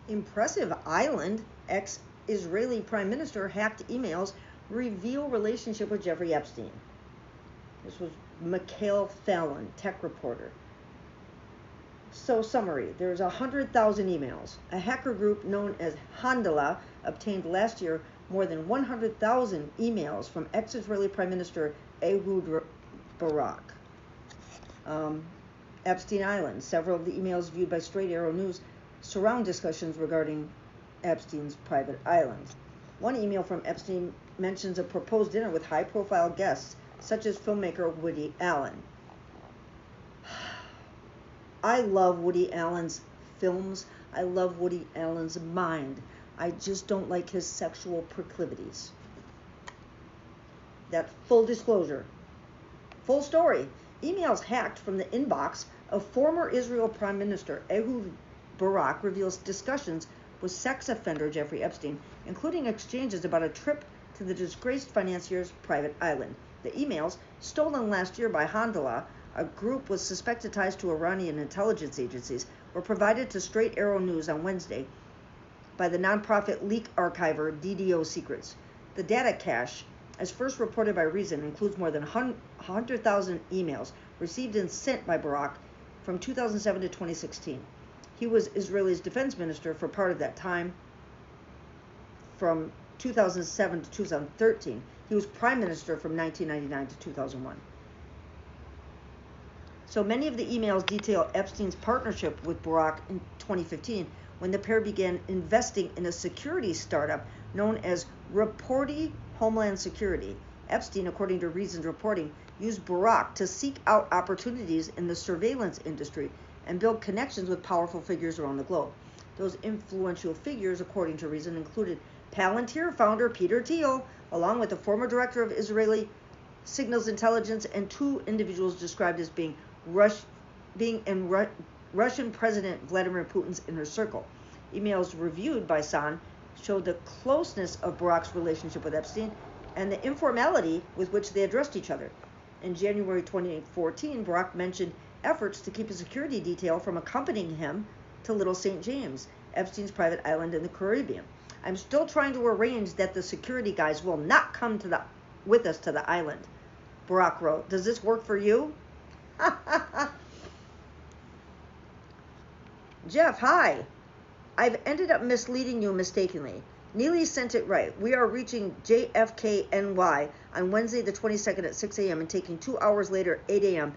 Impressive Island, ex-Israeli Prime Minister hacked emails reveal relationship with Jeffrey Epstein. This was Mikhail Fallon, tech reporter. So summary, there's 100,000 emails. A hacker group known as Handala obtained last year more than 100,000 emails from ex-Israeli Prime Minister Ehud Barak. Epstein Island. Several of the emails viewed by Straight Arrow News surround discussions regarding Epstein's private island. One email from Epstein mentions a proposed dinner with high-profile guests, such as filmmaker Woody Allen. I love Woody Allen's films. I love Woody Allen's mind. I just don't like his sexual proclivities. That's full disclosure. Full story. Emails hacked from the inbox of former Israel Prime Minister Ehud Barak reveals discussions with sex offender Jeffrey Epstein, including exchanges about a trip to the disgraced financier's private island. The emails, stolen last year by Handala, a group with suspected ties to Iranian intelligence agencies, were provided to Straight Arrow News on Wednesday by the nonprofit leak archiver DDO Secrets. The data cache, as first reported by Reason, includes more than 100,000 emails received and sent by Barak from 2007 to 2016. He was Israel's defense minister for part of that time, from 2007 to 2013. He was prime minister from 1999 to 2001. So many of the emails detail Epstein's partnership with Barak in 2015, when the pair began investing in a security startup known as Reporty Homeland Security. Epstein, according to Reason's reporting, used Barak to seek out opportunities in the surveillance industry and build connections with powerful figures around the globe. Those influential figures, according to Reason, included Palantir founder Peter Thiel, along with the former director of Israeli Signals Intelligence, and two individuals described as being in Russian President Vladimir Putin's inner circle. Emails reviewed by San showed the closeness of Barak's relationship with Epstein and the informality with which they addressed each other. In January 2014, Barak mentioned efforts to keep a security detail from accompanying him to Little St. James, Epstein's private island in the Caribbean. I'm still trying to arrange that the security guys will not come with us to the island, Barak wrote. Does this work for you? Jeff, hi. I've ended up misleading you mistakenly. Neely sent it right. We are reaching JFK-NY on Wednesday the 22nd at 6 a.m. and taking 2 hours later, 8 a.m.,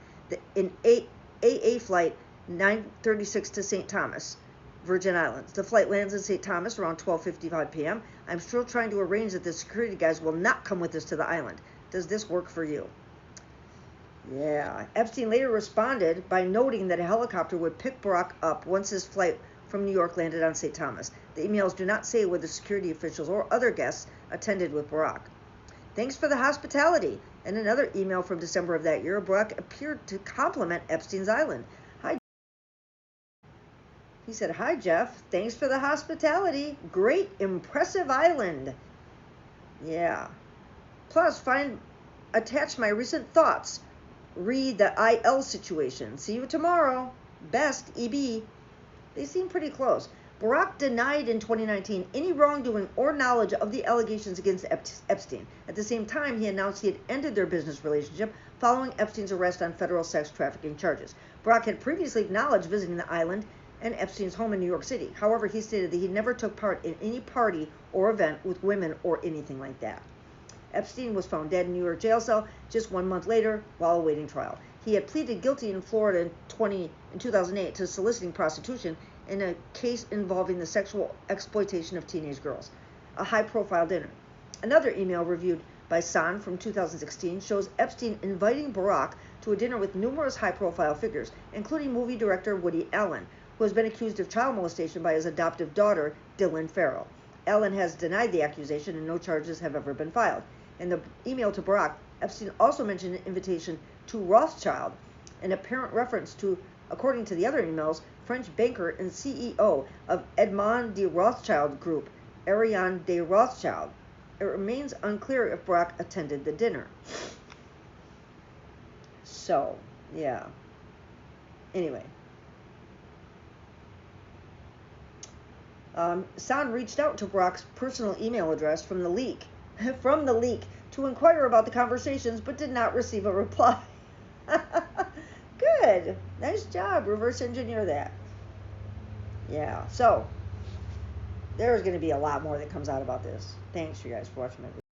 in AA flight 936 to St. Thomas, Virgin Islands. The flight lands in St. Thomas around 12:55 p.m. I'm still trying to arrange that the security guys will not come with us to the island. Does this work for you? Yeah. Epstein later responded by noting that a helicopter would pick Barak up once his flight from New York landed on St. Thomas. The emails do not say whether security officials or other guests attended with Barak. Thanks for the hospitality. In another email from December of that year, Barak appeared to compliment Epstein's island. He said, "Hi, Jeff. Thanks for the hospitality. Great, impressive island." Yeah. Plus, attach my recent thoughts. Read the IL situation. See you tomorrow. Best, EB. They seem pretty close. Barak denied in 2019 any wrongdoing or knowledge of the allegations against Epstein. At the same time, he announced he had ended their business relationship following Epstein's arrest on federal sex trafficking charges. Barak had previously acknowledged visiting the island and Epstein's home in New York City. However, he stated that he never took part in any party or event with women or anything like that. Epstein was found dead in a New York jail cell just 1 month later while awaiting trial. He had pleaded guilty in Florida in 2008 to soliciting prostitution in a case involving the sexual exploitation of teenage girls. A high-profile dinner. Another email reviewed by San from 2016 shows Epstein inviting Barak to a dinner with numerous high-profile figures, including movie director Woody Allen, who has been accused of child molestation by his adoptive daughter, Dylan Farrell. Allen has denied the accusation and no charges have ever been filed. In the email to Barak, Epstein also mentioned an invitation to Rothschild, an apparent reference to, according to the other emails, French banker and CEO of Edmond de Rothschild Group, Ariane de Rothschild. It remains unclear if Barak attended the dinner. So, yeah. Anyway. San reached out to Brock's personal email address from the leak, to inquire about the conversations, but did not receive a reply. Good. Nice job. Reverse engineer that. Yeah. So there's going to be a lot more that comes out about this. Thanks, you guys, for watching my video.